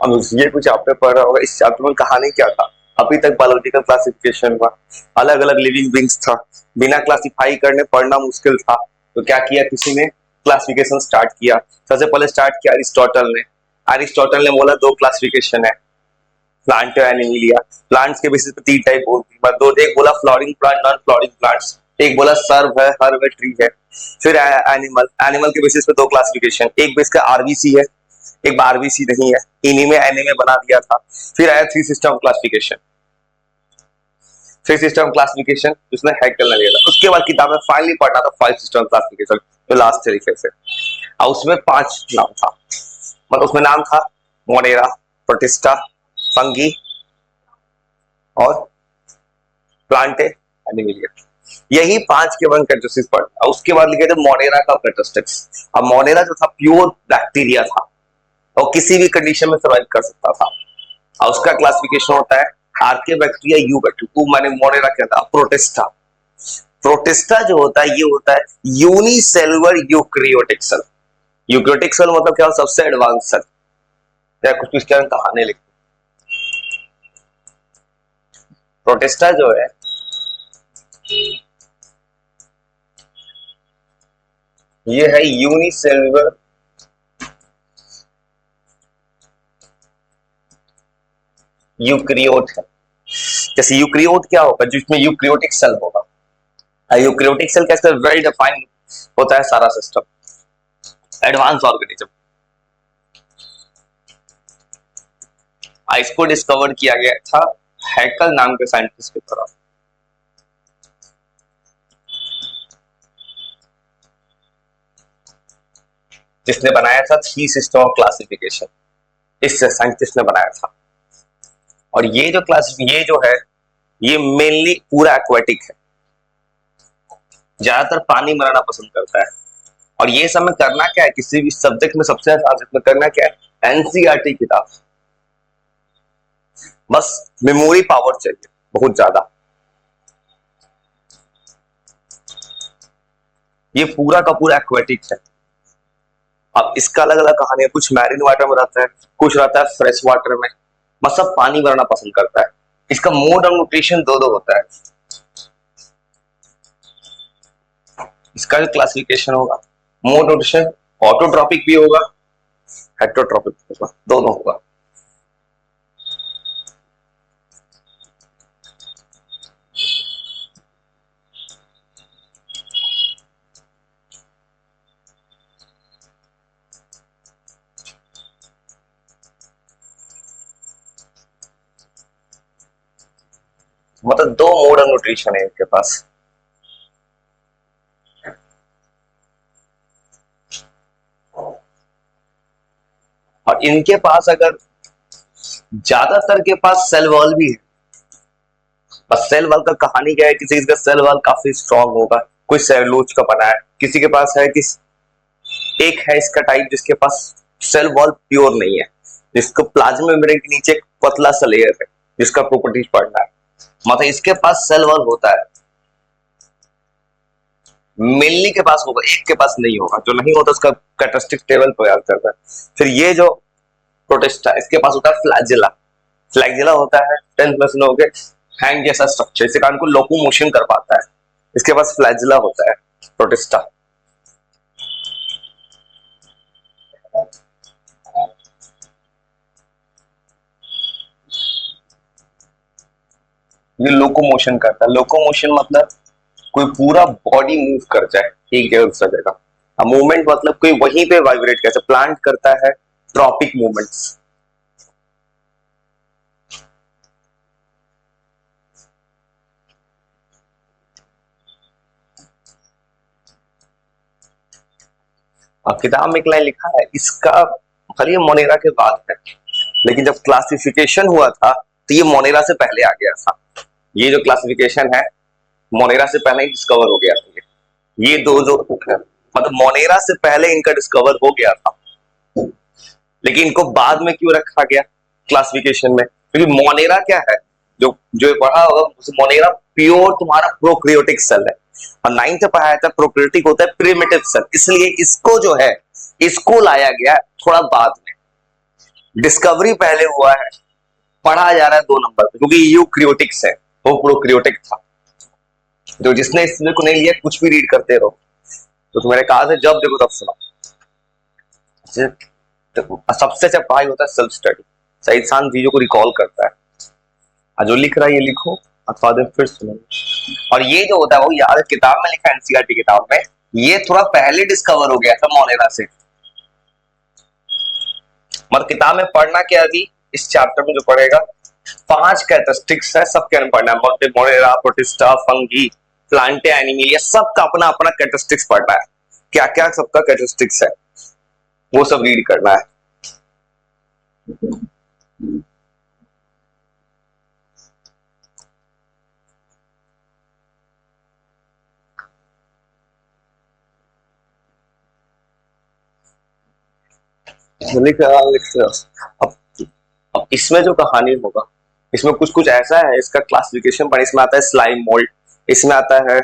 अब ये कुछ आपने पढ़ा होगा, इस चैप्टर में कहानी क्या था। अभी तक बायोलॉजिकल क्लासिफिकेशन हुआ, अलग अलग लिविंग बींग्स था, बिना क्लासिफाई करने पढ़ना मुश्किल था, तो क्या किया किसी ने, क्लासिफिकेशन स्टार्ट किया। सबसे पहले स्टार्ट किया अरिस्टोटल ने। अरिस्टोटल ने बोला दो क्लासिफिकेशन है, प्लांट और एनिमलिया। प्लांट्स के बेसिस पे तीन टाइप होती है, दो, एक बोला flowering plant, non flooring plants, एक बोला सर्व है, हर्ब है, ट्री है। फिर एनिमल, एनिमल के बेसिस पे दो क्लासिफिकेशन, एक बेस का आरबीसी है, एक आरबीसी नहीं है, इन्हीं में एनिमे बना दिया था। फिर आया three system classification, three system classification जिसने हैकेल ने लिया था। उसके बाद किताब में फाइनली पढ़ना था फाइव सिस्टम क्लासिफिकेशन, तो लास्ट तरीके से। और उसमें पांच नाम था, मतलब उसमें नाम था मोनेरा, प्रोटिस्टा, फंगी और प्लांटे एनिमलिया। यही पांच के वन कैरेक्टरिस्टिक्स पढ़ा। उसके बाद लिखे थे मोनेरा का कैरेक्टरिस्टिक्स। अब मोनेरा जो था प्योर बैक्टीरिया था और किसी भी कंडीशन में सर्वाइव कर सकता था, और उसका क्लासिफिकेशन होता है आर्कियोबैक्टीरिया, यू बैक्टीरिया। मैंने मोनेरा क्या था, प्रोटिस्टा। प्रोटिस्टा जो होता है ये होता है unicellular eukaryotic cell. Eukaryotic cell मतलब क्या, सबसे एडवांस सेल, या कुछ इसके अंदर कहानी लिखी। प्रोटिस्टा जो है ये है यूनिसेलुलर यूकैरियोट है। जैसे यूकैरियोट क्या होगा, जिसमें यूकैरियोटिक सेल होगा। यूकैरियोटिक सेल कैसे, वेल डिफाइंड होता है सारा सिस्टम, एडवांस ऑर्गेनिज्म। इसको डिस्कवर किया गया था हैकल नाम के साइंटिस्ट की तरफ। जिसने बनाया था थ्री सिस्टम ऑफ क्लासिफिकेशन, इस साइंटिस्ट ने बनाया था। और ये जो ये जो है ये मेनली पूरा एक्वेटिक है, ज्यादातर पानी में रहना पसंद करता है। और ये सब में करना क्या है, किसी भी सब्जेक्ट में सबसे सब्जेक्ट में करना क्या है, एनसीईआरटी किताब। बस मेमोरी पावर चाहिए बहुत ज्यादा। ये पूरा का पूरा एक्वेटिक है। अब इसका अलग अलग कहानी है, कुछ मैरिन वाटर में रहता है, कुछ रहता है फ्रेश वाटर में, बस सब पानी में रहना पसंद करता है। इसका मोड ऑफ न्यूट्रिशन दो दो होता है। इसका जो क्लासिफिकेशन होगा, मोड न्यूट्रिशन ऑटोट्रॉपिक भी होगा, हेटरोट्रॉपिक होगा, दोनों होगा। मतलब दो मोड ऑफ न्यूट्रिशन है इनके पास। और इनके पास अगर ज्यादातर के पास सेल वॉल भी है। बस सेल वॉल का कहानी क्या है, किसी का सेल वॉल काफी स्ट्रांग होगा, कोई सेलुलोज का बना है, किसी के पास है कि एक है इसका टाइप जिसके पास सेल वॉल प्योर नहीं है, जिसको प्लाज्मा मेम्ब्रेन के नीचे एक पतला सा लेयर है जिसका प्रॉपर्टीज पढ़ना है। मतलब इसके पास सेल वॉल होता है, मेनली के पास होगा, एक के पास नहीं होगा। जो नहीं होता उसका कैरेक्टरिस्टिक टेबल तैयार करता है। फिर ये जो प्रोटिस्टा, इसके पास होता है फ्लैजिला। फ्लैजिला होता है 10 हो गए हैंड जैसा स्ट्रक्चर, इसके कारण को लोकोमोशन कर पाता है। इसके पास फ्लैजिला होता है प्रोटिस्टा। ये लोकोमोशन करता है। लोकोमोशन मतलब कोई पूरा बॉडी मूव कर जाए एक जगह दूसरा जगह। मूवमेंट मतलब कोई वहीं पे वाइब्रेट, कैसे प्लांट करता है ट्रॉपिक मूवमेंट्स। अब किताब में एक लाइन लिखा है, इसका खाली ये मोनेरा के बाद है, लेकिन जब क्लासिफिकेशन हुआ था तो ये मोनेरा से पहले आ गया था। ये जो क्लासिफिकेशन है मोनेरा से पहले ही डिस्कवर हो गया था। ये दो जो मतलब मोनेरा से पहले इनका डिस्कवर हो गया था, लेकिन इनको बाद में क्यों रखा गया क्लासिफिकेशन में, क्योंकि मोनेरा क्या है, जो जो पढ़ा होगा, मोनेरा प्योर तुम्हारा प्रोक्रियोटिक सेल है। और 9th में पढ़ाया था प्रोक्रियोटिक होता है प्रिमिटिव सेल, इसलिए इसको जो है इसको लाया गया थोड़ा बाद में। डिस्कवरी पहले हुआ है, पढ़ा जा रहा है 2 नंबर पे, क्योंकि यूक्रियोटिक्स है, वो प्रोक्रियोटिक था। तो जिसने इसमें को नहीं लिया, कुछ भी रीड करते रहो। तो तुम्हारे कहा था जब देखो तब सुना। तो सबसे अच्छा पढ़ाई होता है सेल्फ स्टडी, सही इंसान चीजों को रिकॉल करता है। जो लिख रहा है ये लिखो, अथवा फिर सुनो। और ये जो होता है वो यार किताब में लिखा है, एनसीईआरटी किताब में, ये थोड़ा पहले डिस्कवर हो गया था मोनेरा से। मतलब किताब में पढ़ना क्या थी, इस चैप्टर में जो पढ़ेगा 5 कैरेक्टरिस्टिक्स है, सबके बारे में पढ़ना है। Monera, protista, fungi, Plantae, Animalia, सबका अपना अपना कैरेक्टरिस्टिक्स पढ़ना है। क्या क्या सबका कैरेक्टरिस्टिक्स है वो सब रीड करना है। लिख अब अब इसमें जो कहानी होगा, इसमें कुछ कुछ ऐसा है, इसका क्लासिफिकेशन पर इसमें आता है स्लाइम मोल्ड, इसमें आता है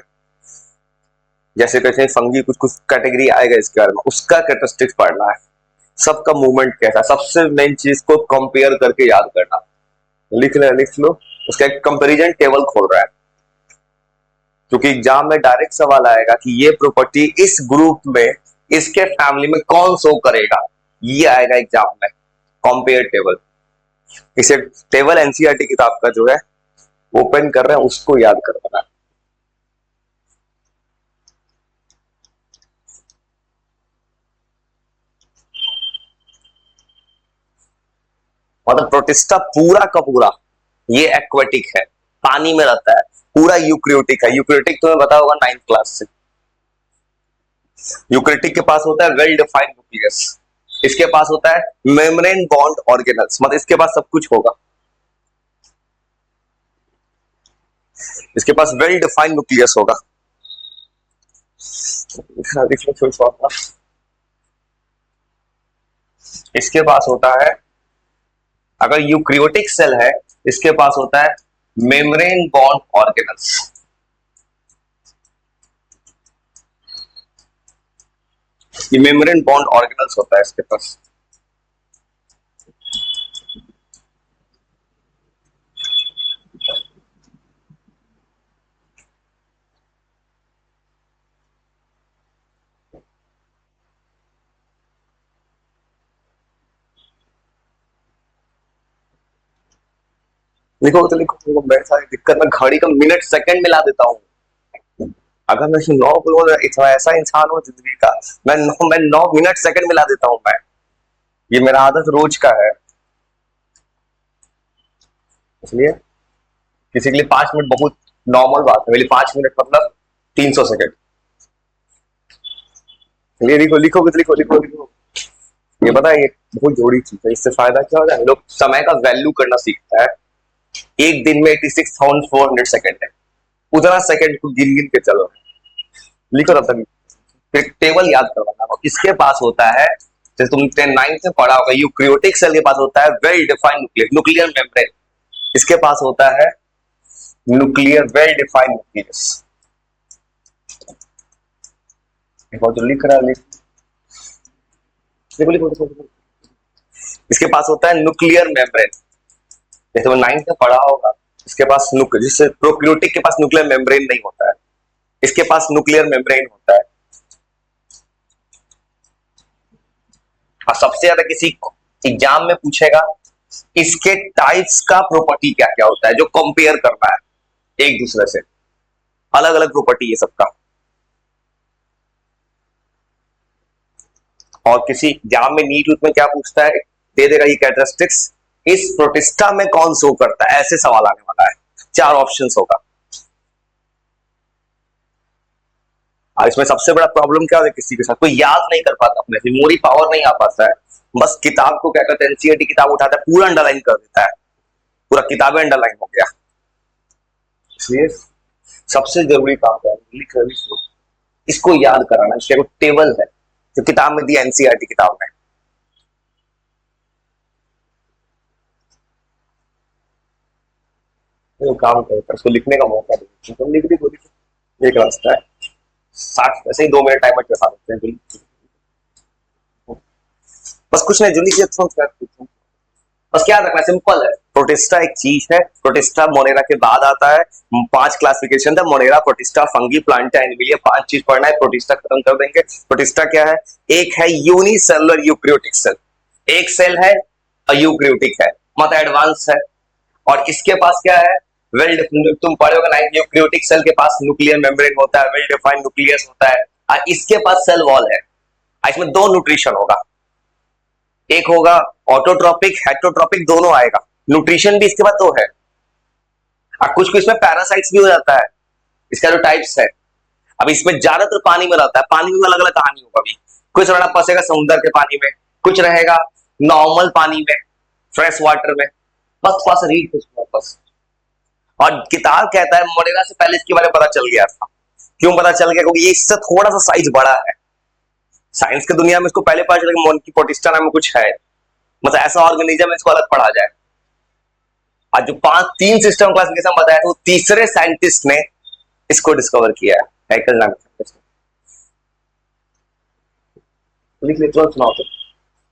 जैसे कहते हैं फंगी, कुछ कुछ कैटेगरी आएगा इसके बारे में, उसका कैरेक्टरिस्टिक्स पढ़ना है। सबका मूवमेंट कैसा, सबसे मेन चीज को कंपेयर करके याद करना। लिख लो, उसका एक कंपैरिजन टेबल खोल रहा है, क्योंकि एग्जाम में डायरेक्ट सवाल आएगा कि ये प्रॉपर्टी इस ग्रुप में, इसके फैमिली में कौन शो करेगा, ये आएगा एग्जाम में, कंपेयर टेबल। इसे टेबल एनसीईआरटी किताब का जो है ओपन कर रहे हैं, उसको याद करना। मतलब प्रोटिस्टा पूरा का पूरा ये एक्वेटिक है, पानी में रहता है, पूरा यूक्रियोटिक है। यूक्रियोटिक तुम्हें पता होगा 9th क्लास से। यूक्रियोटिक के पास होता है वेल डिफाइंड न्यूक्लियस, इसके पास होता है मेम्ब्रेन बॉन्ड ऑर्गेनल्स, मतलब इसके पास सब कुछ होगा। इसके पास वेल डिफाइंड न्यूक्लियस होगा। इसके पास होता है, अगर यूक्रियोटिक सेल है, इसके पास होता है मेम्ब्रेन बॉन्ड ऑर्गेनल्स। ये मेम्ब्रेन बॉन्ड ऑर्गेनल्स होता है इसके पास। लिखो तो लिखो, मेरे सारी दिक्कत, मैं घड़ी का मिनट सेकंड मिला देता हूँ। अगर मैं 9 बोलूँ, इतना ऐसा इंसान हूँ जिंदगी का, मैं 9 मिनट सेकंड मिला देता हूँ मैं, ये मेरा आदत रोज का है। इसलिए किसी के लिए 5 मिनट बहुत नॉर्मल बात है, मेरे लिए 5 मिनट मतलब 300 सेकंड। चलिए लिखो लिखो लिखो लिखो लिखो। ये पता है, ये बहुत जोड़ी चीज है, इससे फायदा क्या होता है, लोग समय का वैल्यू करना सीखता है। एक दिन में 86,400 सेकंड है, उतना सेकंड को गिन गिन के चलो। लिखो तब तक, फिर टेबल याद करवाना। इसके पास होता है, जैसे तुमने 9th में पढ़ा होगा, यूक्रियोटिक सेल के पास होता है well defined nuclear, nuclear membrane. इसके पास होता है न्यूक्लियर वेल डिफाइंड न्यूक्लियस। जो लिख रहा है लिखो लिखो लिखो। इसके पास होता है न्यूक्लियर मेम्ब्रेन, जैसे वो 9th में पढ़ा होगा। इसके पास जिससे प्रोक्रियोटिक के पास न्यूक्लियर मेम्ब्रेन नहीं होता है, इसके पास न्यूक्लियर मेम्ब्रेन होता है। और सबसे ज्यादा किसी एग्जाम में पूछेगा इसके टाइप्स का प्रॉपर्टी क्या क्या होता है, जो कंपेयर करना है एक दूसरे से, अलग अलग प्रॉपर्टी है सबका। और किसी एग्जाम में नीट में क्या पूछता है, दे देगा ये कैरेक्टरिस्टिक्स इस प्रोटिस्टा में कौन शो करता है, ऐसे सवाल आने वाला है। 4 ऑप्शंस होगा। और इसमें सबसे बड़ा प्रॉब्लम क्या होता है, किसी के साथ कोई याद नहीं कर पाता, अपने मेमोरी पावर नहीं आ पाता है, बस किताब को क्या करता है, एनसीईआरटी किताब उठाता है, पूरा अंडरलाइन कर देता है, पूरा किताबें अंडरलाइन हो गया। इसलिए सबसे जरूरी काम है इसको याद कराना। इसका टेबल है जो किताब में दिया, एनसीईआरटी किताब में। वो काम करता है, उसको लिखने का मौका दे, तुम लिख दी गोली। एक रास्ता है, 60 ऐसे ही 2 मिनट टाइमर के साथ हैं। बस कुछ नहीं, जो लिखिए बस क्या रखना, सिंपल है। प्रोटिस्टा एक चीज है, प्रोटिस्टा मोनेरा के बाद आता है। 5 क्लासिफिकेशन था, Monera, protista, fungi, Plantae, Animalia, 5 चीज पढ़ना है, प्रोटिस्टा खत्म कर देंगे। प्रोटिस्टा क्या है? एक है यूनिसेलुलर यूकैरियोटिक सेल, एक सेल है यूकैरियोटिक है, मतलब एडवांस है। और इसके पास क्या है? वेल डिफाइंड, तुम पढ़े होगा ना, यूकैरियोटिक सेल के पास न्यूक्लियर मेम्ब्रेन होता है, वेल डिफाइंड न्यूक्लियस होता है, और इसके पास सेल वॉल है। इसमें दो न्यूट्रिशन होगा, एक होगा ऑटोट्रोपिक, हेटरोट्रोपिक, दोनों आएगा। न्यूट्रिशन भी इसके बाद दो है। और कुछ कुछ इसमें पैरासाइट्स भी हो जाता है, इसका जो टाइप्स है। अब इसमें ज्यादातर पानी में रहता है, पानी में अलग अलग कहानी होगा। अभी कुछ रहना फंसेगा समुद्र के पानी में, कुछ रहेगा नॉर्मल पानी में, फ्रेश वाटर में। बस थोड़ा सा रीड कुछ बस। और किताब कहता है मोरेरा से पहले इसके बारे में पता चल गया था। क्यों पता चल गया? क्योंकि ये इससे थोड़ा सा साइज बड़ा है। साइंस की दुनिया में इसको पहले पता चला कि मोनकी प्रोटिस्टा नाम में कुछ है, मतलब ऐसा ऑर्गेनिज्म है, इसको अलग पढ़ा जाए। आज जो 3 सिस्टम क्लासिफिकेशन बताया था, वो तीसरे साइंटिस्ट ने इसको डिस्कवर किया है, हैकल नाम का। लिख ले, तुरंत सुनाओ तो,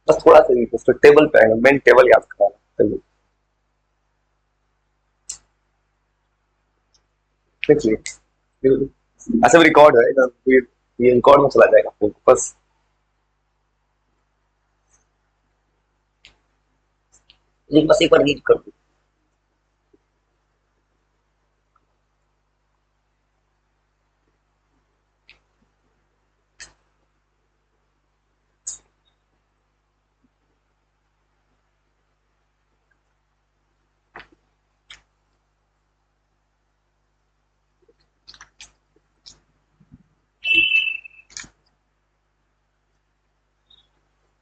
बस थोड़ा सा टेबल पे है, मेन टेबल याद कराना। लिख लिए, ऐसे भी रिकॉर्ड है ना, ये रिकॉर्ड में चला जाएगा बस। बस एक बार रीड कर दो।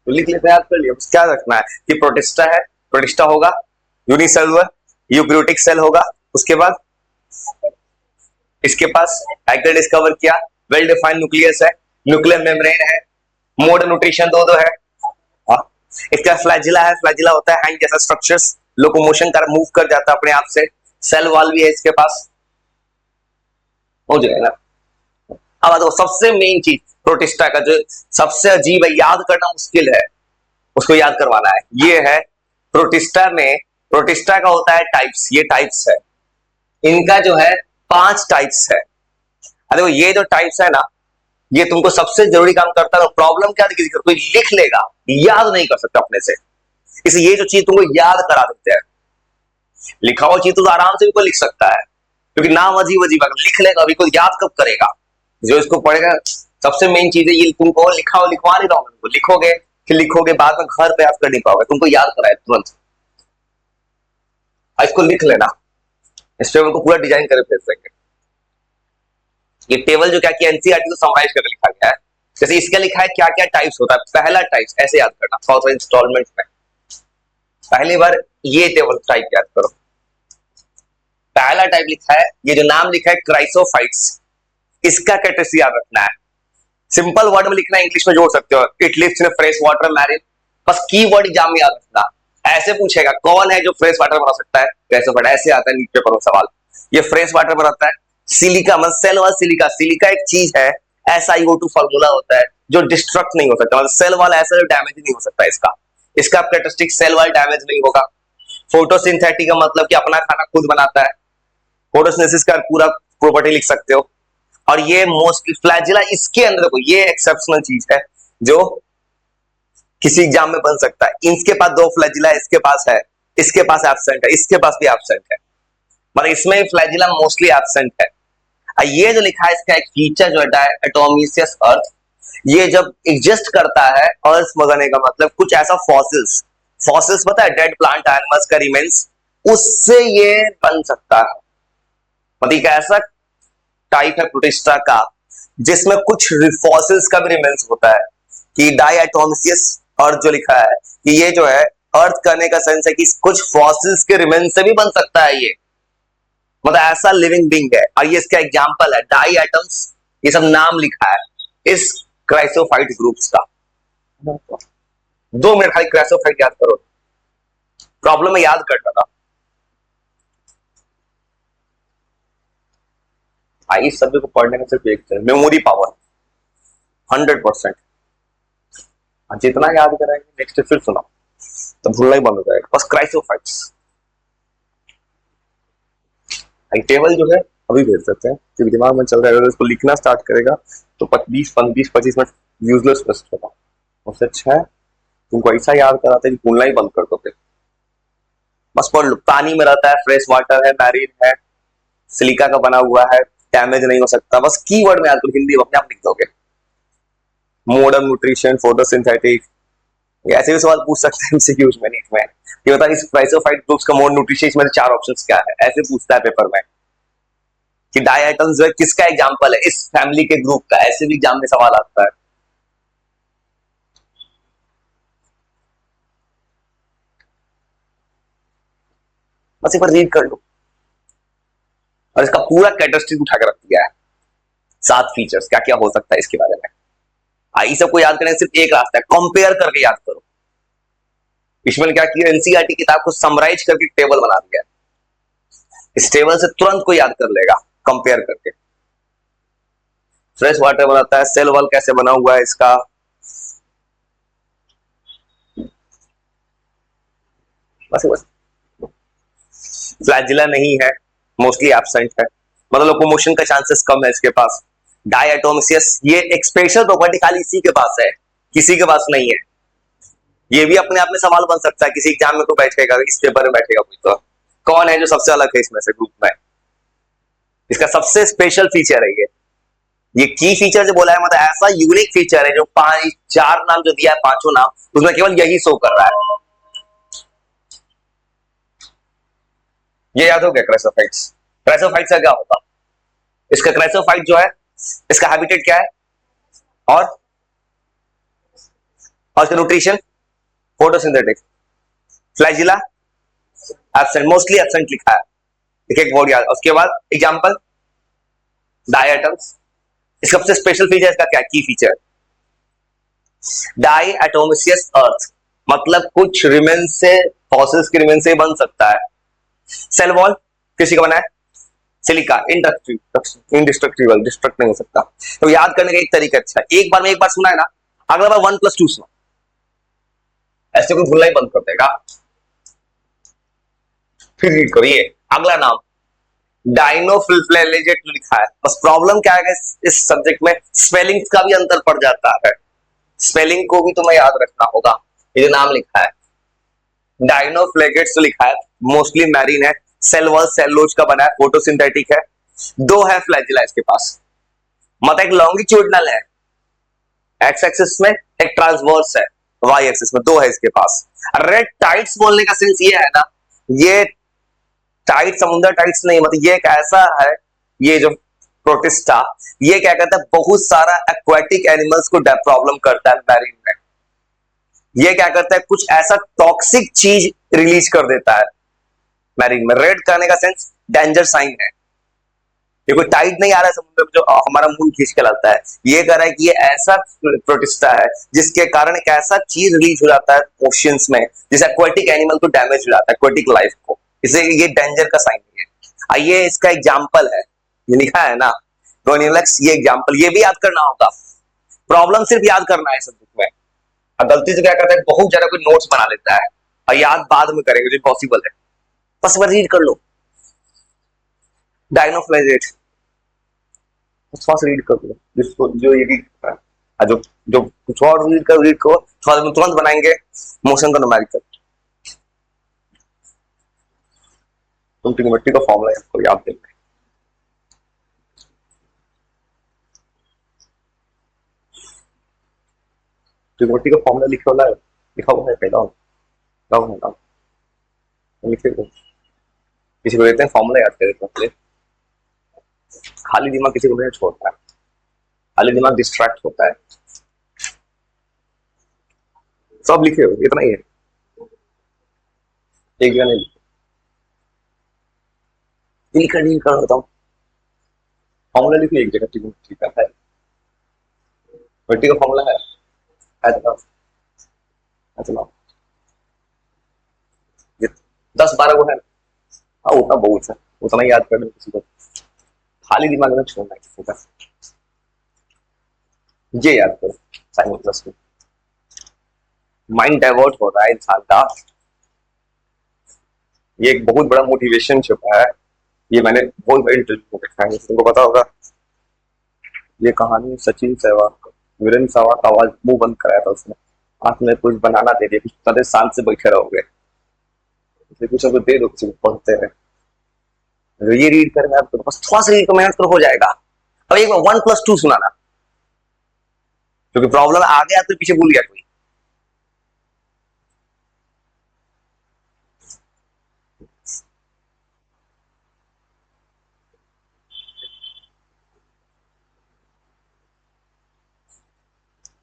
तो लिख लेते हैं, याद कर लिया। क्या रखना है कि प्रोटिस्टा है, प्रोटिस्टा होगा, यूनिसेलुलर यूकैरियोटिक सेल होगा। उसके बाद इसके पास हैकल डिस्कवर किया, वेल डिफाइंड न्यूक्लियस है, न्यूक्लियर मेम्ब्रेन है, मोड न्यूट्रिशन दो है। हाँ? इसका फ्लैजिला है, फ्लैजिला होता है हैंड जैसा स्ट्रक्चर्स, लोकोमोशन कर मूव कर जाता है अपने आप से। सेल वॉल भी है इसके पास, हो जाएगा। अब देखो सबसे मेन चीज प्रोटिस्टा का, जो सबसे अजीब है, याद करना मुश्किल है, उसको याद करवाना है। ये है प्रोटिस्टा में, प्रोटिस्टा का होता है टाइप्स, ये टाइप्स है इनका, जो है 5 टाइप्स है। देखो ये जो टाइप्स है ना, ये तुमको सबसे जरूरी काम करता है। प्रॉब्लम क्या है, कोई लिख लेगा, याद नहीं कर सकता अपने से, इसलिए ये जो चीज तुमको याद करा देते हैं। लिखा हुआ चीज तो आराम से भी कोई लिख सकता है, क्योंकि नाम अजीब अजीब है, लिख लेगा अभी, कोई याद कब करेगा? जो इसको पढ़ेगा, सबसे मेन चीज है ये, तुमको लिखा लिखवा नहीं रहा हूं, लिखोगे, फिर लिखोगे, बाद में घर पे याद कर नहीं पाओगे, तुमको याद कराए तुरंत। इसको लिख लेना, इस टेबल को पूरा डिजाइन करके भेज देंगे। ये टेबल जो क्या किया, एनसीईआरटी को समराइज करके लिखा गया है। जैसे इसका लिखा है क्या क्या टाइप्स होता है, पहला टाइप्स ऐसे याद करना, थोड़ा इंस्टॉलमेंट में। पहली बार ये टेबल टाइप याद करो, पहला टाइप लिखा है, ये जो नाम लिखा है क्राइसोफाइट्स, इसका कैरेक्टरिस्टिक याद रखना है। सिंपल वर्ड में लिखना है, इंग्लिश में जोड़ सकते हो, it lives in fresh water marine. बस कीवर्ड एग्जाम में याद रखना। ऐसे पूछेगा कौन है जो फ्रेश वाटर बना सकता है, क्राइसोफाइट, ऐसे आता है नीचे पर सवाल। ये फ्रेश वाटर में रहता है। सिलिका मतलब सेल वाल सिलिका, सिलिका एक चीज है, SiO2 फार्मूला होता है, जो डिस्ट्रक्ट नहीं हो सकता, मतलब सेल वाल ऐसा डैमेज नहीं हो सकता इसका। इसका कैरेक्टरिस्टिक सेल वाल डैमेज नहीं होगा। फोटोसिंथेटिक का मतलब कि अपना खाना खुद बनाता है, फोटोसिंथेसिस का पूरा प्रॉपर्टी लिख सकते हो। और ये मोस्टली फ्लैजिला, इसके अंदर देखो ये एक्सेप्शनल चीज है जो किसी एग्जाम में बन सकता है। इसके पास 2 फ्लैजिला, इसके पास है, इसके पास एब्सेंट है, इसके पास भी एब्सेंट है, मतलब इसमें फ्लैजिला मोस्टली एब्सेंट है। ये जो लिखा है इसका एक फीचर जो है एटोमिसियस अर्थ, ये जब एग्जिस्ट करता है अर्थ मगने का मतलब कुछ ऐसा फॉसिल्स, फॉसिल्स पता है, डेड प्लांट एनिमल्स का रिमेन्स, उससे ये बन सकता है। मतलब एक ऐसा टाइप है प्रोटिस्टा का जिसमें कुछ फॉसिल्स का भी रिमेन्स होता है। कि डायटोमिसियस अर्थ जो लिखा है कि ये जो है अर्थ करने का सेंस है कि कुछ फॉसिल्स के रिमेन्स से भी बन सकता है ये, मतलब ऐसा लिविंग बीइंग है। और ये इसका एग्जांपल है डाई एटम्स, ये सब नाम लिखा है इस क्राइसोफाइट ग्रुप्स का। 2 मिनट खाली क्राइसोफाइट याद करो, प्रॉब्लम है याद करना था। इस सब्जेक्ट को पढ़ने में सिर्फ एक मेमोरी पावर 100%, जितना याद कराएंगे नेक्स्ट फिर सुनाओ। तो भूलना ही बंद हो जाएगा। बस क्राइसोफाइट्स टेबल जो है अभी भेज सकते हैं, क्योंकि दिमाग में चल रहा है, अगर इसको लिखना स्टार्ट करेगा तो 20-25 मिनट यूजलेस वेस्ट होगा। उससे अच्छा है तुमको ऐसा याद कराते हैं कि भूलना ही बंद कर दो फिर। बस पढ़ लो, पानी में रहता है, फ्रेश वाटर है, मैरीन है, सिलिका का बना हुआ है, डैमेज नहीं हो सकता। बस कीवर्ड में याद करो, हिंदी में अपने आप लिख दोगे। मॉडर्न न्यूट्रिशन, फोटोसिंथेटिक, ऐसे भी सवाल पूछ सकते हैं एमसीक्यूज में, नीट में। ये बता इस क्राइसोफाइट ग्रुप्स का मोड न्यूट्रिशन, इसमें से 4 ऑप्शंस क्या है, ऐसे पूछता है पेपर में। कि डाई आइटम्स जो है किसका एग्जांपल है, इस फैमिली के ग्रुप का, ऐसे भी एग्जाम में सवाल आता है। बस एक बार रीड कर लो और इसका पूरा कैरेक्टरिस्टिक उठा के रख दिया है, 7 फीचर्स क्या क्या हो सकता है इसके बारे में। आई सबको याद करने सिर्फ एक रास्ता है, कंपेयर करके याद करो। इसमें क्या किया, एनसीईआरटी किताब को समराइज करके टेबल बना दिया। इस टेबल से तुरंत कोई याद कर लेगा कंपेयर करके। फ्रेश वाटर बनाता है, सेल वॉल कैसे बना हुआ है इसका, बस फ्लैजिला नहीं है, मोस्टली एब्सेंट है, मतलब लोकोमोशन का चांसेस कम है इसके पास। डायटोमिसियस, ये एक स्पेशल प्रॉपर्टी खाली इसी के पास है, किसी के पास नहीं है। ये भी अपने आप में सवाल बन सकता है, किसी एग्जाम में कोई बैठेगा, इस पेपर में बैठेगा कोई तो कौन है जो सबसे अलग है इसमें से ग्रुप में। इसका सबसे स्पेशल फीचर है ये की फीचर जो बोला है, मतलब ऐसा यूनिक फीचर है जो 4 नाम जो दिया है, 5 नाम, उसमें केवल यही शो कर रहा है। ये याद हो गया क्राइसोफाइट्स। क्राइसोफाइट्स का क्या होता, इसका क्राइसोफाइट जो है इसका हैबिटेट क्या है, और इसका nutrition photosynthetic, flagella absent, mostly absent लिखा है, एक एक वर्ड याद। उसके बाद एग्जांपल डाई आइटम्स। इसका सबसे स्पेशल फीचर इसका क्या, की फीचर, डाई एटोमिसियस अर्थ, मतलब कुछ रिमेन से, फॉसिल्स के रिमेन से बन सकता है। सेल वॉल किसी का बना है, सिलिका, इंडिस्ट्रक्टिबल, डिस्ट्रक्ट नहीं हो सकता। तो याद करने का एक तरीका अच्छा है, एक बार में एक बार सुना है ना, अगला बार 1+2 सुना, ऐसे कोई भूलना ही बंद कर देगा। फिर रीड करो, ये अगला नाम डाइनोफिलफ्लेजेट लिखा है। बस प्रॉब्लम क्या है, इस सब्जेक्ट में स्पेलिंग का भी अंतर पड़ जाता है, स्पेलिंग को भी तुम्हें याद रखना होगा। ये जो नाम लिखा है डाइनोफ्लेगेट्स लिखा है, मोस्टली मैरीन है, सेल वॉल सेलुलोज का बना है, फोटोसिंथेटिक है, 2 है फ्लैजिला इसके पास, मतलब एक लॉन्गिट्यूडनल है एक्स एक्सिस में, एक ट्रांसवर्स है वाई एक्सिस में, 2 है इसके पास। रेड टाइट्स बोलने का सेंस ये है ना, ये टाइट समुद्र टाइट्स नहीं, मतलब ये एक ऐसा है, ये जो प्रोटिस्टा, ये क्या कहता है, बहुत सारा एक्वाटिक एनिमल्स को प्रॉब्लम करता है मैरीन में। ये क्या करता है, कुछ ऐसा टॉक्सिक चीज रिलीज कर देता है मैरीन में। रेड करने का सेंस डेंजर साइन है, ये कोई टाइड नहीं आ रहा है समुद्र में जो हमारा मुंह खींच के लाता है, ये कह रहा है कि ये ऐसा प्रोटिस्टा है जिसके कारण एक ऐसा चीज रिलीज हो जाता है ओशियंस में, जिसे एक्वाटिक एनिमल को डैमेज हो जाता है, एक्वाटिक लाइफ को, इसे ये डेंजर का साइन है। आइए इसका एग्जाम्पल है, ये लिखा है ना गोनिलक्स, ये एग्जाम्पल, ये भी याद करना होगा। प्रॉब्लम सिर्फ याद करना है सब्जेक्ट में, और गलती से क्या करता है, बहुत ज्यादा कोई नोट्स बना लेता है और याद बाद में करेंगे, जो पॉसिबल है। बस बार रीड कर लो डाइनोफ्लेजेट, थोड़ा सा रीड कर लो जिसको जो ये जो जो कुछ और रीड करो, थोड़ा तुरंत बनाएंगे मोशन का न्यूमेरिकल। तुम ट्रिग्नोमेट्री का फॉर्मूला आपको याद देंगे, ट्रिग्नोमेट्री का फॉर्मूला लिखा हुआ है पहला लिखे को, किसी को देते हैं फॉर्मूला याद कर देते हैं, खाली दिमाग किसी को नहीं छोड़ता है, खाली दिमाग डिस्ट्रैक्ट होता है। सब लिखे हो, इतना ही है, एक जगह नहीं लिखा, नहीं कर बताऊं, फॉर्मूला लिखो एक जगह, ट्रिग्नोमेट्री का है, ट्रिग्नोमेट्री का फॉर्मूला है तो ये 10-12 को है ना, हाँ उतना बहुत है, उतना याद करना किसी को, खाली दिमाग में छोड़ना है किसी का। ये याद करो साइन प्लस 2, माइंड डाइवर्ट हो रहा है इंसान का। ये एक बहुत बड़ा मोटिवेशन छुपा है। ये मैंने बहुत बड़े इंटरव्यू में देखा है, तुमको पता होगा। ये कहानी सचिन सहवाग का, वीरेंद्र सहवाग का आवाज मुंह बंद कराया था उसने। हाथ में कुछ बनाना दे दिया, कुछ पता शांत से बैठे रहोगे, इसलिए कुछ आपको दे दो, कुछ पढ़ते हैं। तो ये रीड करना आपको बस थोड़ा सा रीड मेहनत करो, हो जाएगा। अब एक बार 1+2 सुनाना, क्योंकि प्रॉब्लम आगे आते पीछे भूल गया कोई।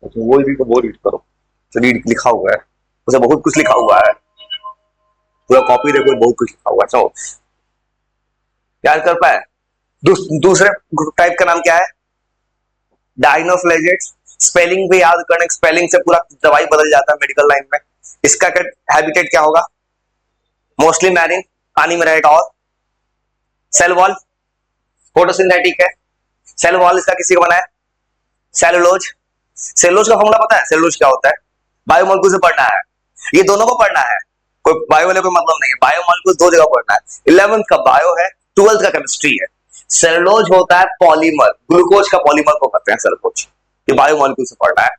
तो वो रीड को वो रीड करो, तो रीड लिखा हुआ है, उसे बहुत कुछ लिखा हुआ है, पूरा कॉपी देखो, बहुत कुछ लिखा हुआ है। चलो याद कर पाए। दूसरे टाइप का नाम क्या है? डायनोफ्लेजेट्स। स्पेलिंग भी याद करने, स्पेलिंग से पूरा दवाई बदल जाता है मेडिकल लाइन में। इसका हैबिटेट क्या होगा? मोस्टली मैरिन, पानी में रहेगा। और सेल वॉल फोटोसिंथेटिक है। सेल वॉल इसका किसी का बना है? सेलुलोज। सेलुलोज का फॉर्मूला पता है? सेलुलोज क्या होता है? बायोमोलिक्यूल से पढ़ना है, ये दोनों को पढ़ना है, कोई बायो वाले कोई मतलब नहीं है। बायोमोलिक्यूल दो जगह पढ़ना है, 11th का बायो है, 12th का केमिस्ट्री है। सेलुलोज होता है पॉलीमर, ग्लूकोज का पॉलीमर को कहते हैं सेलुलोज, ये बायोमोलिक्यूल से पढ़ना है।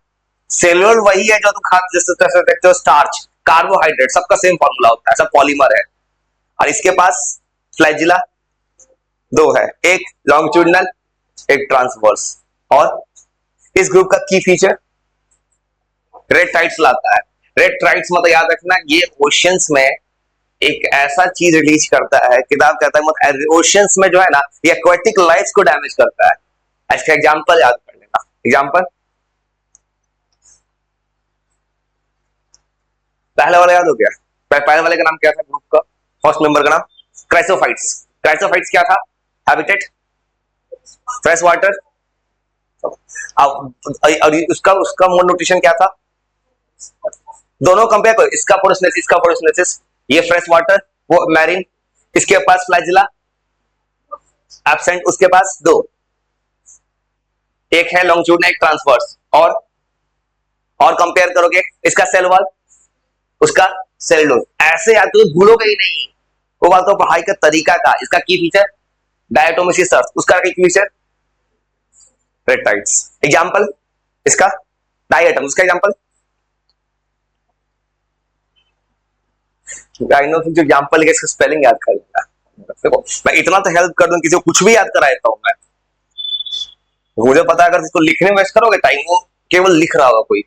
सेलुलोज वही है जो तुम खाते जैसे देखते हो, स्टार्च, कार्बोहाइड्रेट, सबका सेम फॉर्मूला होता है, सब पॉलीमर है। और इसके पास फ्लैजिला दो है, एक लॉन्गिट्यूडिनल, एक ट्रांसवर्स। और इस ग्रुप का की फीचर रेड टाइड्स लाता है। रेड टाइड्स मतलब याद रखना, ये ओशियंस में एक ऐसा चीज रिलीज करता है, किताब कहता है मतलब ओशियंस में जो है ना, ये एक्वेटिक लाइफ को डैमेज करता है। इसका एग्जांपल याद कर लेना। एग्जांपल पहले वाला याद हो गया? पहले वाले का नाम क्या था ग्रुप का? फर्स्ट मेंबर का नाम क्राइसोफाइट्स। क्राइसोफाइट्स क्या था? Habitat fresh water. और उसका उसका मोड नोटेशन क्या था? दोनों कंपेयर करो, इसका फोटोसिंथेसिस, इसका फोटोसिंथेसिस। ये फ्रेश वाटर, वो मैरिन। इसके पास फ्लैजिला एब्सेंट, उसके पास दो, एक है लॉन्गिट्यूड, एक ट्रांसवर्स। और कंपेयर करोगे, इसका सेल वॉल, उसका सेलुलोज। ऐसे याद तो भूलोगे ही नहीं। वो बात तो पढ़ाई का तरीका का। इसका की फीचर डायटोमिसिस, उसका की फीचर रेप्टाइड्स। एग्जांपल इसका डायटम, उसका एग्जांपल डायनो। जो एग्जांपल है इसका स्पेलिंग याद कर लेना। देखो मैं इतना तो हेल्प कर दूं, किसी को कुछ भी याद करा देता हूं मैं। मुझे पता है अगर इसको लिखने में वेस्ट करोगे टाइम, वो केवल लिख रहा होगा कोई।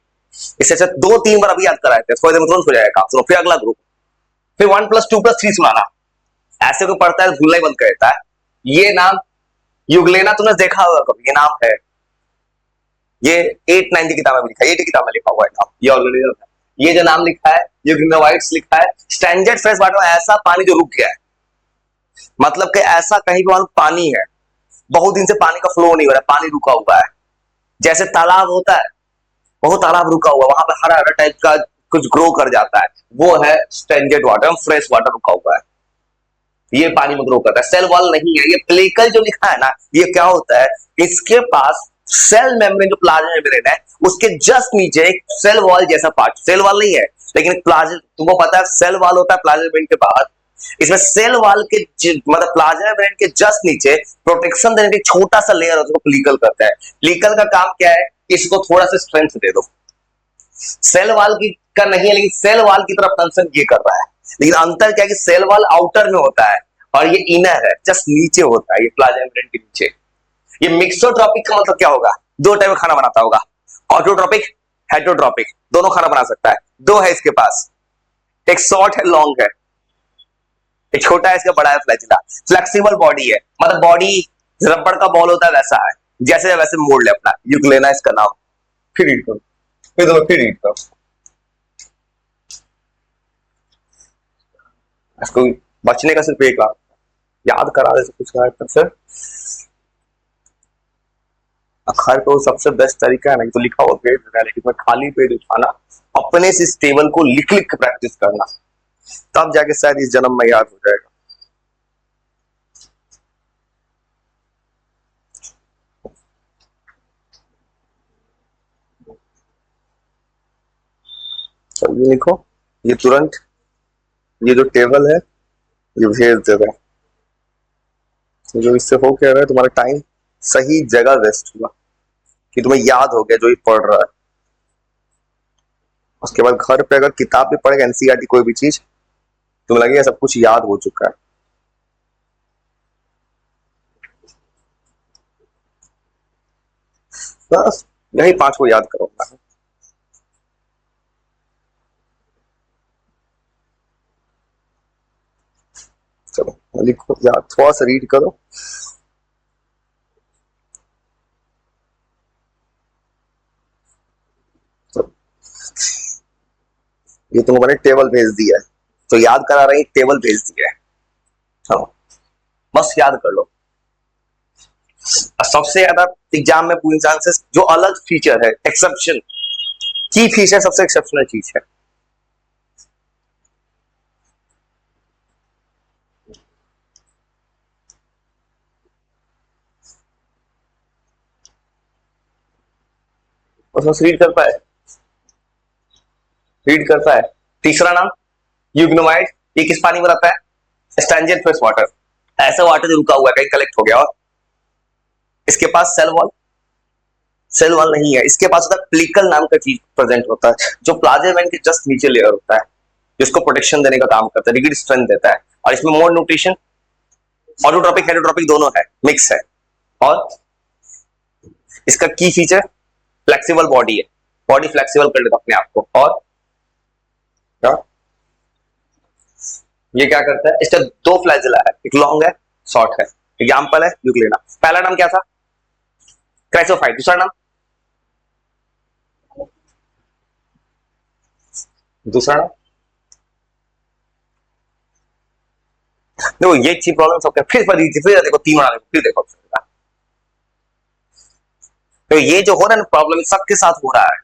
इससे अच्छा 2-3 बार अभी याद कराए थे, थोड़ी देर में तुरंत हो जाएगा। सुनो फिर अगला ग्रुप, फिर 1+2+3 सुनाना। ऐसे को पढ़ता है भूलना ही बंद कर देता है। ये नाम यूग्लेना तुमने देखा होगा कभी, ये नाम है, ये 8-9 की किताब में लिखा है, 8 की किताब में लिखा हुआ है नाम, ये ऑर्गेनिज्म है। ये जो नाम लिखा है, यूग्लिनोवाइट्स लिखा है। स्टैंडर्ड फ्रेश वाटर, ऐसा पानी जो रुक गया है, मतलब कि ऐसा कहीं भी पानी है, बहुत दिन से पानी का फ्लो नहीं हो रहा है, पानी रुका हुआ है। जैसे तालाब होता है, बहुत तालाब रुका हुआ, वहां पर हरा हरा टाइप का कुछ ग्रो कर जाता है, वो है स्टैंडर्ड वाटर, फ्रेश वाटर रुका हुआ है। ये पानी में ग्रो करता है, सेल वॉल नहीं है। ये प्लेकल जो लिखा है ना, ये क्या होता है, इसके पास सेल मेम्ब्रेन, जो प्लाज्मा मेम्ब्रेन है, उसके जस्ट नीचे एक सेल वॉल जैसा पार्ट, सेल वॉल नहीं है लेकिन प्लाज्मा, तुमको पता है सेल वॉल होता है प्लाज्मा मेम्ब्रेन के बाहर। इसमें सेल वॉल के मतलब प्लाज्मा मेम्ब्रेन के जस्ट नीचे प्रोटेक्शन देने के छोटा सा लेयर होता है, प्लीकल करता है। प्लीकल का काम क्या है? इसको थोड़ा सा स्ट्रेंथ दे दो। सेल वॉल की का नहीं है, लेकिन सेल वॉल की तरफ फंक्शन ये कर रहा है। लेकिन अंतर क्या है कि सेल वॉल आउटर में होता है और ये इनर है, जस्ट नीचे होता है, ये प्लाज्मा मेम्ब्रेन के नीचे। ये मिक्सोट्रॉपिक का मतलब क्या होगा? दो टाइप का खाना बनाता होगा, ऑटोट्रॉपिक, हेटरोट्रॉपिक, दोनों खाना बना सकता है। दो है इसके पास, एक शॉर्ट है, लॉन्ग है, एक छोटा है, इसका बड़ा है, फ्लैजिला। फ्लेक्सिबल बॉडी है, मतलब बॉडी रबड़ का बॉल होता है वैसा है, जैसे वैसे मोड़ ले अपना। यूग्लेना इसका नाम। फिर रीड करो, फिर रीड करो इसको। बचने का सिर्फ एक रास्ता, याद करा दे कुछ सर। अखर को सबसे बेस्ट तरीका है ना, तो लिखा हुआ पेज है, लेकिन मैं खाली पेज उठाना, अपने से इस टेबल को लिख लिख के प्रैक्टिस करना, तब जाके शायद इस जन्म में याद हो जाएगा। तो ये लिखो, ये तुरंत ये जो टेबल है ये भेज देगा। तो जो इससे हो क्या रहा है, तुम्हारा टाइम सही जगह वेस्ट हुआ कि तुम्हें याद हो गया जो ये पढ़ रहा है। उसके बाद घर पे अगर किताब भी पढ़ेगा एनसीईआरटी कोई भी चीज, तुम्हें लगेगा सब कुछ याद हो चुका है। बस यही 5 को याद करूंगा। चलो लिखो, याद थोड़ा सा रीड करो। चलो, ये तुमको मैंने टेबल भेज दिया है, तो याद करा रही टेबल भेज दिया है। हाँ, बस याद कर लो। सबसे ज्यादा एग्जाम में पूरी चांसेस जो अलग फीचर है, एक्सेप्शन की फीचर, सबसे एक्सेप्शनल चीज है। उसमें रीड कर पाए, रीड कर पाए। तीसरा नाम यूग्नोमाइड, ये किस पानी में रहता है? स्टैंजेंट फ्रेश वाटर, ऐसा वाटर जो रुका हुआ है कहीं कलेक्ट हो गया। और इसके पास सेल वॉल, सेल वॉल नहीं है। इसके पास होता है प्लिकल नाम का चीज प्रेजेंट होता है, जो प्लाज्मा के जस्ट नीचे लेयर होता है, जिसको प्रोटेक्शन देने का काम करता है, रिगिड स्ट्रेंथ देता है। और इसमें मोड न्यूट्रिशन, ऑटोट्रोपिक हेटेरोट्रोपिक दोनों है, मिक्स है। और इसका की फीचर फ्लेक्सिबल बॉडी है, बॉडी फ्लेक्सिबल कर लेता अपने आप को। और क्या ये क्या करता है? इसका 2 फ्लैजिला है, एक लॉन्ग है, शॉर्ट है। एग्जांपल है यूग्लिना। पहला नाम क्या था? क्राइसोफाइट। दूसरा नाम, दूसरा नाम देखो, ये अच्छी प्रॉब्लम सबके। फिर देखो 3 बना, फिर देखो। तो ये जो हो रहा है ना प्रॉब्लम, सबके साथ हो रहा है।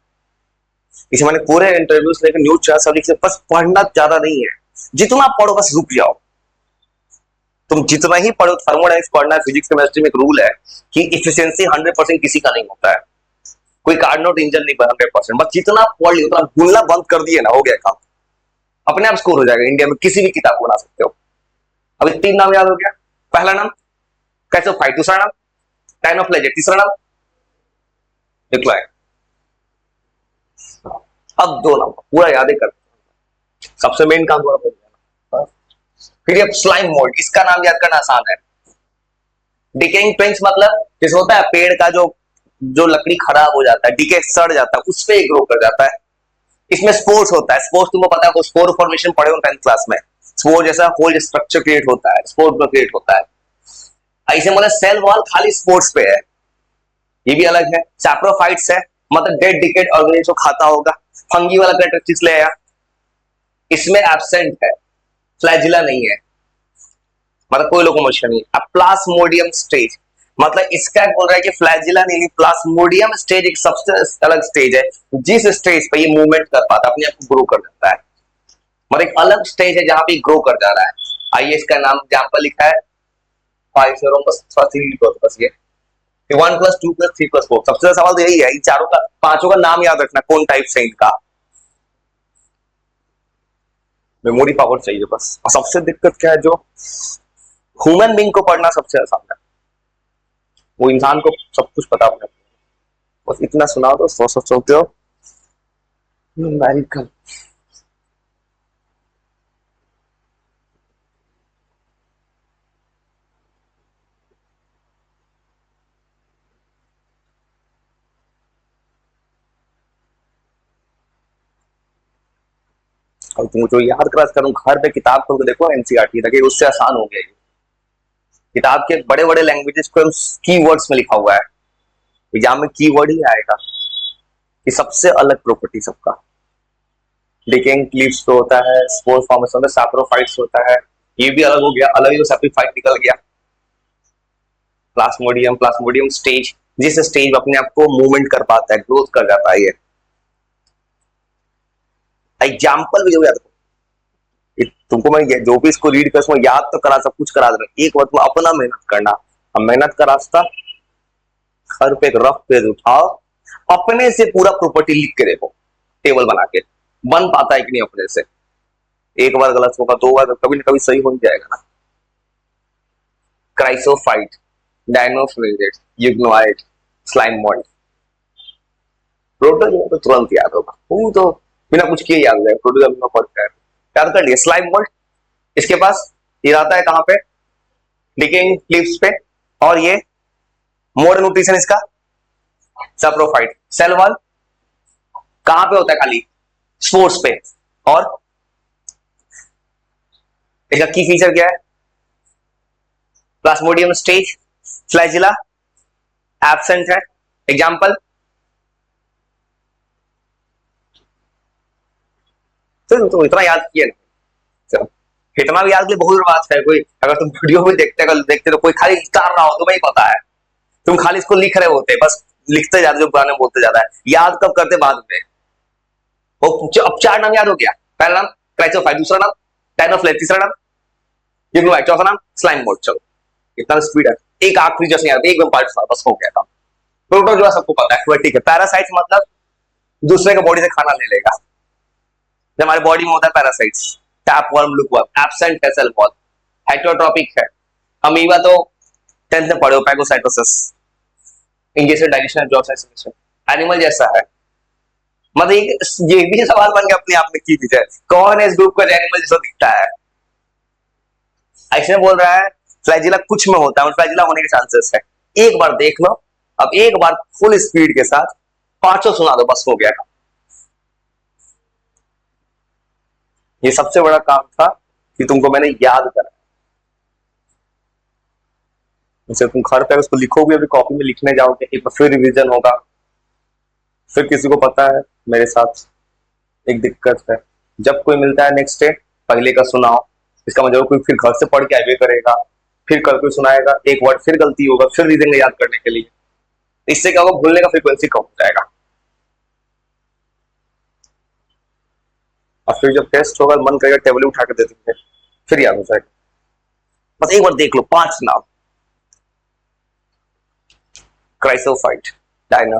इसे मैंने पूरे इंटरव्यूज लेकर न्यूज चैनल सब लिखे, बस पढ़ना ज्यादा नहीं है, जितना पढ़ो बस रुक जाओ। तुम जितना ही पढ़ो, थर्मोडाइनमिक्स पढ़ना, फिजिक्स केमिस्ट्री में एक रूल है कि इफिशिएंसी 100% किसी का नहीं होता है। कोई कार्ड नोट इंजन नहीं 100%, बस जितना पढ़ लियो, उतना भूलना बंद कर दिए ना, हो गया काम, अपने आप स्कोर हो जाएगा। इंडिया में किसी भी किताब को बना सकते हो। अभी 3 नाम याद हो गया। पहला नाम कैसोफाइट, दूसरा नाम टाइनोफ्लेजेट, तीसरा नाम डिक्लाइन। अब 2 नाम पूरा याद ही कर, सबसे मेन काम थोड़ा बोल। फिर ये स्लाइम मोल्ड, इसका नाम याद करना आसान है। डिकेइंग ट्विंक्स मतलब जैसे होता है पेड़ का जो जो लकड़ी खराब हो जाता है, डिके सड़ जाता है, उसपे ग्रो कर जाता है। इसमें स्पोर्स होता है। स्पोर्स तुमको पता है, स्पोर फॉर्मेशन पढ़े हो 10th क्लास में। स्पोर जैसा होल स्ट्रक्चर क्रिएट होता है, स्पोर में क्रिएट होता है। ऐसे मतलब सेल वॉल खाली स्पोर्स पे है, ये भी अलग है। सैप्रोफाइट्स है, मतलब डेड डिकेड ऑर्गेनिज्म को खाता होगा। फंगी वाला कैरेक्टरिस्टिक्स ले आया, इसमें एब्सेंट है, फ्लैजिला नहीं है, मतलब कोई लोकोमोशन नहीं है। अब प्लाज्मोडियम स्टेज, मतलब इसका बोल रहा है कि फ्लैजिला नहीं, प्लाज्मोडियम स्टेज एक सबसे अलग स्टेज है, जिस स्टेज पे ये मूवमेंट कर पाता है, अपने आप को ग्रो कर जाता है। मतलब एक अलग स्टेज है जहां पे ग्रो कर जा रहा है। आइए इसका नाम एग्जाम्पल लिखा है, 5 बस थोड़ा सी रीड करो बस। ये 1 + 2 + 3 + 4, सबसे सवाल तो यही है, इन चारों का, पांचों का नाम याद रखना, कौन टाइप से इनका। मेमोरी पावर चाहिए बस। और सबसे दिक्कत क्या है, जो ह्यूमन बीइंग को पढ़ना सबसे आसान है, वो इंसान को सब कुछ पता होना चाहिए। बस इतना सुना दो, सोचते हो न्यूमेरिकल। और तुम जो याद करा करूं, घर पे किताब खोल के देखो एनसीईआरटी तक, उससे आसान हो गया। किताब के बड़े बड़े लैंग्वेजेस को कीवर्ड्स में लिखा हुआ है, एग्जाम में कीवर्ड ही आएगा। ये सबसे अलग प्रॉपर्टी सबका। डिकेइंग लीव्स पे होता है, स्पोर फॉर्मेशन में सैप्रोफाइट्स होता है, ये भी अलग हो गया, अलग ही सैप्रोफाइट निकल गया। प्लाज्मोडियम, प्लाज्मोडियम स्टेज, जिस स्टेज अपने आप को मूवमेंट कर पाता है, ग्रोथ कर जाता है। ये एग्जाम्पल भी याद, तुमको मैं जो भी इसको रीड कर उसमें याद तो करा, सब कुछ करा देना, एक बात में अपना मेहनत करना। अब मेहनत का रास्ता, घर पे एक रफ पेज उठाओ, अपने से पूरा प्रॉपर्टी लिख के देखो, टेबल बना के, बन पाता है कि नहीं अपने से। एक बार गलत होगा, दो बार कभी ना कभी सही हो ही जाएगा ना। Chrysophyte, dinoflagellate, euglenoid, slime mould. Protozoa तो तुरंत याद होगा, वो तो बिना कुछ किए याद हो जाएगा। प्रोटोजोआ में फर्क है, याद कर लिया। स्लाइम मोल्ड, इसके पास ये रहता है कहां पे, डिकेइंग लीव्स पे, और ये मोड न्यूट्रिशन इसका सैप्रोफाइट। सेल वॉल कहां पे होता है, खाली स्पोर्स पे। और इसका की फीचर क्या है, प्लाज्मोडियम स्टेज, फ्लैजिला एब्सेंट है। एग्जांपल, तो इतना याद किया ना, इतना भी याद के लिए बहुत बात है। कोई अगर तुम वीडियो में देखते तो कोई खाली उतार रहा हो, तुम्हें ही पता है, तुम खाली इसको लिख रहे होते, बस लिखते जाते, जो गाने बोलते जाता है। याद कब करते, बाद में। वो अब चार नाम याद हो गया। पहला नाम क्राइसोफाइट, दूसरा नाम डायनोफ्लेज, तीसरा नाम यूग्नोइड, चौथा नाम स्लाइम मोल्ड। चलो, इतना स्पीड है। एक आखिरी जैसे याद, एक पार्ट था, बस हो गया था। प्रोटोजोआ सबको पता है, एक्वाटिक है। पैरासाइट्स मतलब दूसरे के बॉडी से खाना ले लेगा। जब हमारे बॉडी में होता है पैरासाइट्स, टैपवर्म, लुकवर्म, एब्सेंट है सेल वॉल, हेटरोट्रॉपिक है। अमीबा तो 10th में पढ़े हो, पैगोसाइटोसिस, इंजेक्शन, डाइजेशन, एब्जॉर्प्शन, एनिमल जैसा है। मतलब ये भी सवाल बन गया अपने आप में की है, कौन है इस ग्रुप का एनिमल जैसा दिखता है। ऐसे बोल रहा है फ्लैजिला कुछ में होता है, फ्लैजिला होने के चांसेस है। एक बार देख लो, अब एक बार फुल स्पीड के साथ 500 सुना दो, बस हो गया। ये सबसे बड़ा काम था कि तुमको मैंने याद करा। जैसे तुम घर पे उसको लिखोगे, अभी कॉपी में लिखने जाओगे, एक फिर रिवीजन होगा। फिर किसी को पता है, मेरे साथ एक दिक्कत है, जब कोई मिलता है नेक्स्ट डे पहले का सुनाओ, इसका मतलब कोई फिर घर से पढ़ के आगे करेगा, फिर कल कोई सुनाएगा, एक वर्ड फिर गलती होगा, फिर रीजन याद करने के लिए। इससे क्या होगा, भूलने का फ्रीक्वेंसी कम हो जाएगा। और फिर जब टेस्ट होगा, मन करेगा टेबल उठा के दे देंगे, फिर याद हो जाएगा। बस एक बार देख लो, 5 नाम, क्राइसोफाइट, डायना